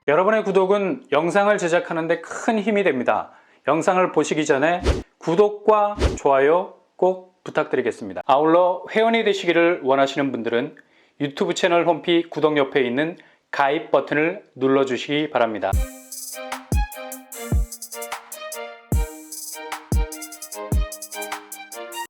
여러분의 구독은 영상을 제작하는 데 큰 힘이 됩니다. 영상을 보시기 전에 구독과 좋아요 꼭 부탁드리겠습니다. 아울러 회원이 되시기를 원하시는 분들은 유튜브 채널 홈피 구독 옆에 있는 가입 버튼을 눌러주시기 바랍니다.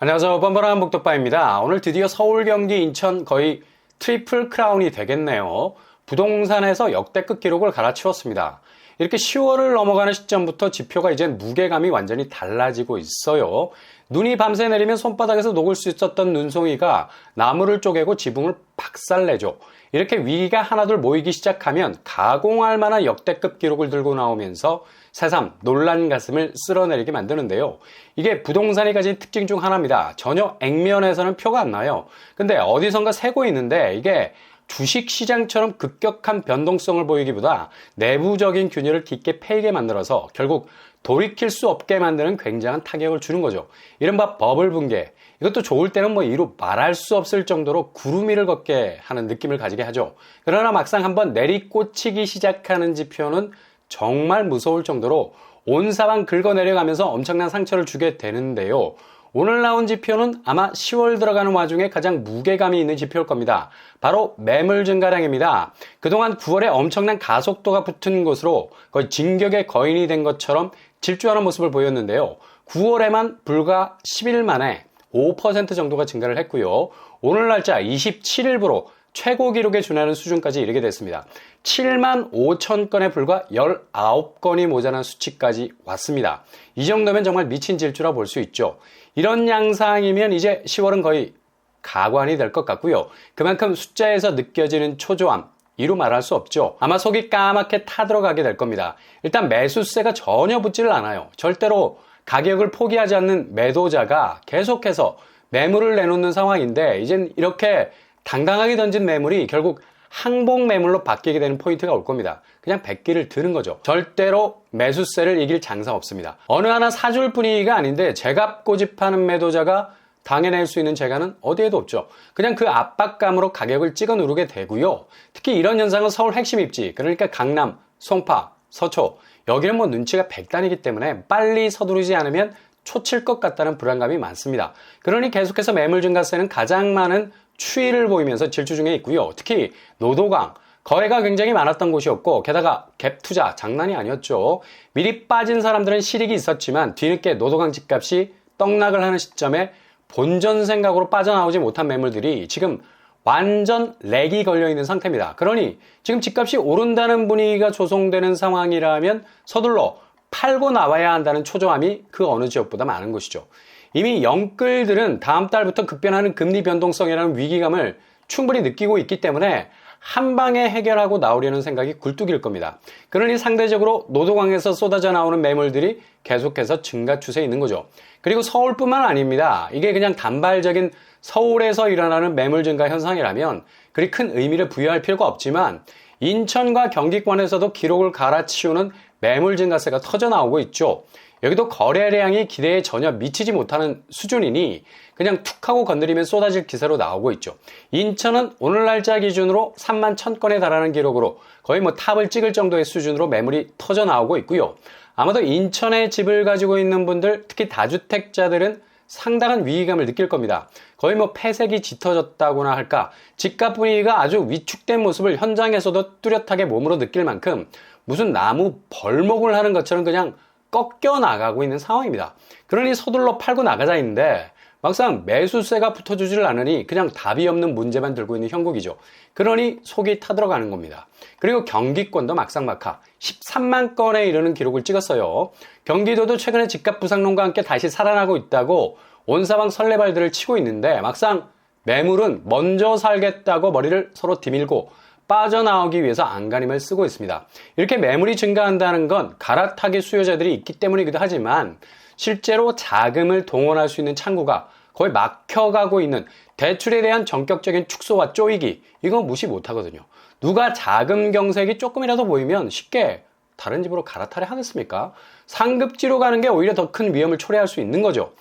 안녕하세요. 뻔뻔한 복덕바입니다. 오늘 드디어 서울, 경기, 인천 거의 트리플 크라운이 되겠네요. 부동산에서 역대급 기록을 갈아치웠습니다. 이렇게 10월을 넘어가는 시점부터 지표가 이젠 무게감이 완전히 달라지고 있어요. 눈이 밤새 내리면 손바닥에서 녹을 수 있었던 눈송이가 나무를 쪼개고 지붕을 박살내죠. 이렇게 위기가 하나둘 모이기 시작하면 가공할 만한 역대급 기록을 들고 나오면서 새삼 놀란 가슴을 쓸어내리게 만드는데요. 이게 부동산이 가진 특징 중 하나입니다. 전혀 액면에서는 표가 안 나요. 근데 어디선가 새고 있는데 이게 주식시장처럼 급격한 변동성을 보이기보다 내부적인 균열을 깊게 패이게 만들어서 결국 돌이킬 수 없게 만드는 굉장한 타격을 주는 거죠. 이른바 버블 붕괴. 이것도 좋을 때는 이루 말할 수 없을 정도로 구름 위를 걷게 하는 느낌을 가지게 하죠. 그러나 막상 한번 내리꽂히기 시작하는 지표는 정말 무서울 정도로 온 사방 긁어내려가면서 엄청난 상처를 주게 되는데요. 오늘 나온 지표는 아마 10월 들어가는 와중에 가장 무게감이 있는 지표일 겁니다. 바로 매물 증가량입니다. 그동안 9월에 엄청난 가속도가 붙은 것으로 거의 진격의 거인이 된 것처럼 질주하는 모습을 보였는데요. 9월에만 불과 10일 만에 5% 정도가 증가를 했고요. 오늘 날짜 27일부로 최고 기록에 준하는 수준까지 이르게 됐습니다. 7만 5천 건에 불과 19건이 모자란 수치까지 왔습니다. 이 정도면 정말 미친 질주라 볼 수 있죠. 이런 양상이면 이제 10월은 거의 가관이 될 것 같고요. 그만큼 숫자에서 느껴지는 초조함, 이루 말할 수 없죠. 아마 속이 까맣게 타들어가게 될 겁니다. 일단 매수세가 전혀 붙지를 않아요. 절대로 가격을 포기하지 않는 매도자가 계속해서 매물을 내놓는 상황인데 이젠 이렇게 당당하게 던진 매물이 결국 항복 매물로 바뀌게 되는 포인트가 올 겁니다. 그냥 백기를 드는 거죠. 절대로 매수세를 이길 장사 없습니다. 어느 하나 사줄 분위기가 아닌데 제값 고집하는 매도자가 당해낼 수 있는 재간은 어디에도 없죠. 그냥 그 압박감으로 가격을 찍어 누르게 되고요. 특히 이런 현상은 서울 핵심 입지, 그러니까 강남, 송파, 서초, 여기는 눈치가 백단이기 때문에 빨리 서두르지 않으면 초칠 것 같다는 불안감이 많습니다. 그러니 계속해서 매물 증가세는 가장 많은 추이를 보이면서 질주 중에 있고요. 특히 노도강, 거래가 굉장히 많았던 곳이었고 게다가 갭 투자 장난이 아니었죠. 미리 빠진 사람들은 실익이 있었지만 뒤늦게 노도강 집값이 떡락을 하는 시점에 본전 생각으로 빠져나오지 못한 매물들이 지금 완전 렉이 걸려있는 상태입니다. 그러니 지금 집값이 오른다는 분위기가 조성되는 상황이라면 서둘러 팔고 나와야 한다는 초조함이 그 어느 지역보다 많은 것이죠. 이미 영끌들은 다음 달부터 급변하는 금리 변동성이라는 위기감을 충분히 느끼고 있기 때문에 한 방에 해결하고 나오려는 생각이 굴뚝일 겁니다. 그러니 상대적으로 노도강에서 쏟아져 나오는 매물들이 계속해서 증가 추세에 있는 거죠. 그리고 서울뿐만 아닙니다. 이게 그냥 단발적인 서울에서 일어나는 매물 증가 현상이라면 그리 큰 의미를 부여할 필요가 없지만 인천과 경기권에서도 기록을 갈아치우는 매물 증가세가 터져 나오고 있죠. 여기도 거래량이 기대에 전혀 미치지 못하는 수준이니 그냥 툭 하고 건드리면 쏟아질 기세로 나오고 있죠. 인천은 오늘 날짜 기준으로 3만 1000건에 달하는 기록으로 거의 탑을 찍을 정도의 수준으로 매물이 터져 나오고 있고요. 아마도 인천에 집을 가지고 있는 분들, 특히 다주택자들은 상당한 위기감을 느낄 겁니다. 거의 폐색이 짙어졌다고나 할까, 집값 분위기가 아주 위축된 모습을 현장에서도 뚜렷하게 몸으로 느낄 만큼 무슨 나무 벌목을 하는 것처럼 그냥 꺾여 나가고 있는 상황입니다. 그러니 서둘러 팔고 나가자 했는데 막상 매수세가 붙어주지를 않으니 그냥 답이 없는 문제만 들고 있는 형국이죠. 그러니 속이 타들어가는 겁니다. 그리고 경기권도 막상막하 13만 건에 이르는 기록을 찍었어요. 경기도도 최근에 집값 부상론과 함께 다시 살아나고 있다고 온 사방 설레발들을 치고 있는데 막상 매물은 먼저 살겠다고 머리를 서로 디밀고 빠져나오기 위해서 안간힘을 쓰고 있습니다. 이렇게 매물이 증가한다는 건 갈아타기 수요자들이 있기 때문이기도 하지만 실제로 자금을 동원할 수 있는 창구가 거의 막혀가고 있는 대출에 대한 전격적인 축소와 쪼이기, 이건 무시 못하거든요. 누가 자금 경색이 조금이라도 보이면 쉽게 다른 집으로 갈아타려 하겠습니까? 상급지로 가는 게 오히려 더 큰 위험을 초래할 수 있는 거죠.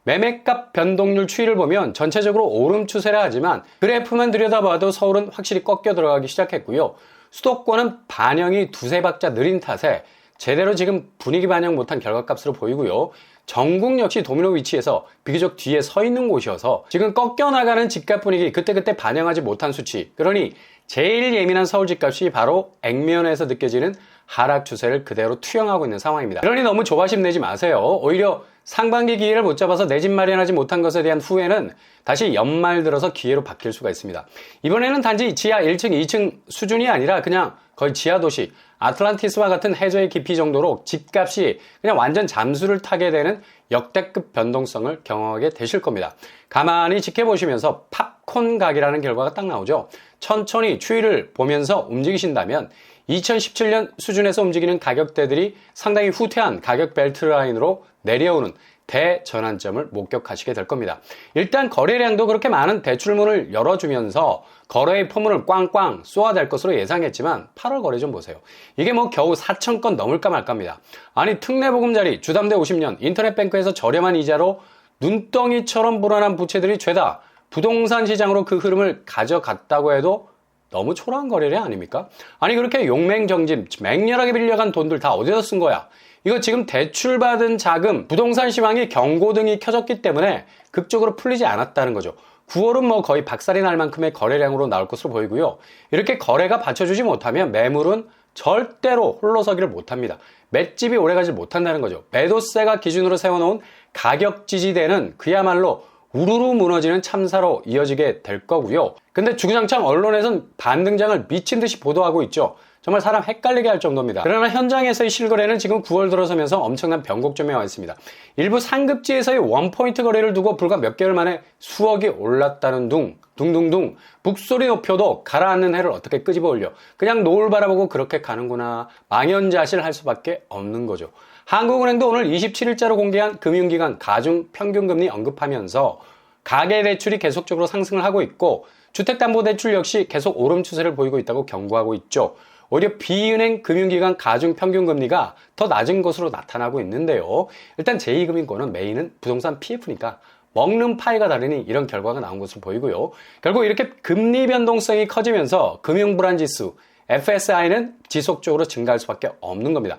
매매값 변동률 추이를 보면 전체적으로 오름 추세라 하지만 그래프만 들여다봐도 서울은 확실히 꺾여 들어가기 시작했고요. 수도권은 반영이 두세 박자 느린 탓에 제대로 지금 분위기 반영 못한 결과값으로 보이고요. 전국 역시 도미노 위치에서 비교적 뒤에 서 있는 곳이어서 지금 꺾여나가는 집값 분위기 그때그때 반영하지 못한 수치, 그러니 제일 예민한 서울 집값이 바로 액면에서 느껴지는 하락 추세를 그대로 투영하고 있는 상황입니다. 그러니 너무 조바심 내지 마세요. 오히려 상반기 기회를 못 잡아서 내 집 마련하지 못한 것에 대한 후회는 다시 연말 들어서 기회로 바뀔 수가 있습니다. 이번에는 단지 지하 1층, 2층 수준이 아니라 그냥 거의 지하 도시 아틀란티스와 같은 해저의 깊이 정도로 집값이 그냥 완전 잠수를 타게 되는 역대급 변동성을 경험하게 되실 겁니다. 가만히 지켜보시면서 팝콘 각이라는 결과가 딱 나오죠. 천천히 추이를 보면서 움직이신다면 2017년 수준에서 움직이는 가격대들이 상당히 후퇴한 가격 벨트 라인으로 내려오는 대전환점을 목격하시게 될 겁니다. 일단 거래량도 그렇게 많은 대출문을 열어주면서 거래의 포문을 꽝꽝 쏘아댈 것으로 예상했지만 8월 거래 좀 보세요. 이게 뭐 겨우 4,000건 넘을까 말까입니다. 아니 특례보금자리 주담대 50년 인터넷뱅크에서 저렴한 이자로 눈덩이처럼 불어난 부채들이 죄다 부동산 시장으로 그 흐름을 가져갔다고 해도 너무 초라한 거래량 아닙니까? 아니 그렇게 용맹정진 맹렬하게 빌려간 돈들 다 어디서 쓴 거야? 이거 지금 대출받은 자금, 부동산 시황이 경고등이 켜졌기 때문에 극적으로 풀리지 않았다는 거죠. 9월은 뭐 거의 박살이 날 만큼의 거래량으로 나올 것으로 보이고요. 이렇게 거래가 받쳐주지 못하면 매물은 절대로 홀로서기를 못합니다. 맷집이 오래가지 못한다는 거죠. 매도세가 기준으로 세워놓은 가격 지지대는 그야말로 우르르 무너지는 참사로 이어지게 될 거고요. 근데 주구장창 언론에선 반등장을 미친 듯이 보도하고 있죠. 정말 사람 헷갈리게 할 정도입니다. 그러나 현장에서의 실거래는 지금 9월 들어서면서 엄청난 변곡점에 와 있습니다. 일부 상급지에서의 원포인트 거래를 두고 불과 몇 개월 만에 수억이 올랐다는 둥둥둥 북소리 높여도 가라앉는 해를 어떻게 끄집어 올려 그냥 노을 바라보고 그렇게 가는구나 망연자실할 수밖에 없는 거죠. 한국은행도 오늘 27일자로 공개한 금융기관 가중 평균금리 언급하면서 가계대출이 계속적으로 상승을 하고 있고 주택담보대출 역시 계속 오름 추세를 보이고 있다고 경고하고 있죠. 오히려 비은행 금융기관 가중평균금리가 더 낮은 것으로 나타나고 있는데요. 일단 제2금융권은 메인은 부동산 PF니까 먹는 파이가 다르니 이런 결과가 나온 것으로 보이고요. 결국 이렇게 금리 변동성이 커지면서 금융불안지수 FSI는 지속적으로 증가할 수밖에 없는 겁니다.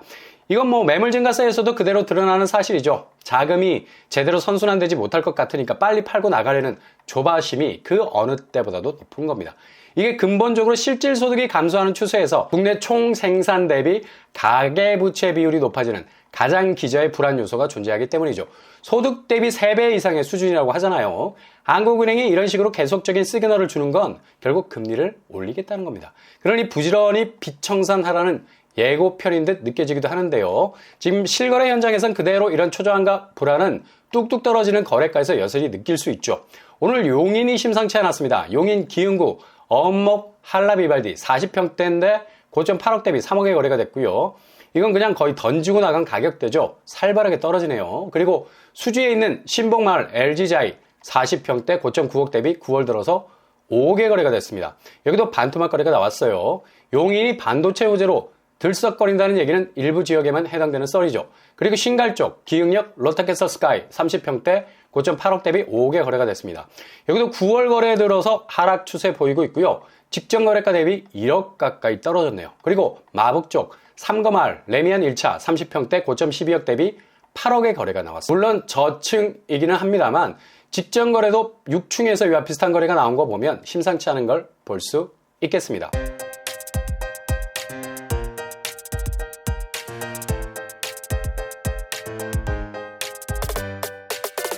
이건 뭐 매물 증가세에서도 그대로 드러나는 사실이죠. 자금이 제대로 선순환되지 못할 것 같으니까 빨리 팔고 나가려는 조바심이 그 어느 때보다도 높은 겁니다. 이게 근본적으로 실질소득이 감소하는 추세에서 국내 총생산 대비 가계부채 비율이 높아지는 가장 기저의 불안 요소가 존재하기 때문이죠. 소득 대비 3배 이상의 수준이라고 하잖아요. 한국은행이 이런 식으로 계속적인 시그널을 주는 건 결국 금리를 올리겠다는 겁니다. 그러니 부지런히 빚청산하라는 예고편인 듯 느껴지기도 하는데요. 지금 실거래 현장에선 그대로 이런 초조함과 불안은 뚝뚝 떨어지는 거래가에서 여전히 느낄 수 있죠. 오늘 용인이 심상치 않았습니다. 용인 기흥구 어묵 한라비발디 40평대인데 고점 8억 대비 3억의 거래가 됐고요. 이건 그냥 거의 던지고 나간 가격대죠. 살벌하게 떨어지네요. 그리고 수지에 있는 신복마을 LG자이 40평대 고점 9억 대비 9월 들어서 5억의 거래가 됐습니다. 여기도 반토막 거래가 나왔어요. 용인이 반도체 호재로 들썩거린다는 얘기는 일부 지역에만 해당되는 썰이죠. 그리고 신갈 쪽 기흥역 롯데캐슬 스카이 30평대 고점 8억 대비 5억의 거래가 됐습니다. 여기도 9월 거래에 들어서 하락 추세 보이고 있고요. 직전 거래가 대비 1억 가까이 떨어졌네요. 그리고 마북 쪽 삼거마을 레미안 1차 30평대 고점 12억 대비 8억의 거래가 나왔습니다. 물론 저층이기는 합니다만 직전 거래도 6층에서 이와 비슷한 거래가 나온 거 보면 심상치 않은 걸 볼 수 있겠습니다.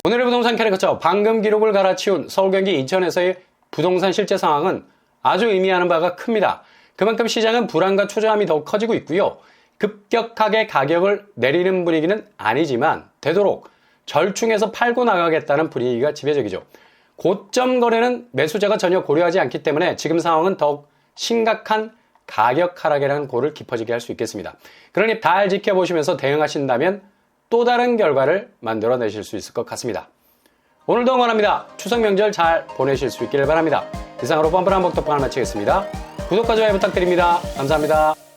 오늘의 부동산 캐릭터 방금 기록을 갈아치운 서울, 경기, 인천에서의 부동산 실제 상황은 아주 의미하는 바가 큽니다. 그만큼 시장은 불안과 초조함이 더욱 커지고 있고요. 급격하게 가격을 내리는 분위기는 아니지만 되도록 절충해서 팔고 나가겠다는 분위기가 지배적이죠. 고점 거래는 매수자가 전혀 고려하지 않기 때문에 지금 상황은 더욱 심각한 가격 하락이라는 골을 깊어지게 할 수 있겠습니다. 그러니 잘 지켜보시면서 대응하신다면 또 다른 결과를 만들어내실 수 있을 것 같습니다. 오늘도 응원합니다. 추석 명절 잘 보내실 수 있기를 바랍니다. 이상으로 뻔뻔한 복덕방을 마치겠습니다. 구독과 좋아요 부탁드립니다. 감사합니다.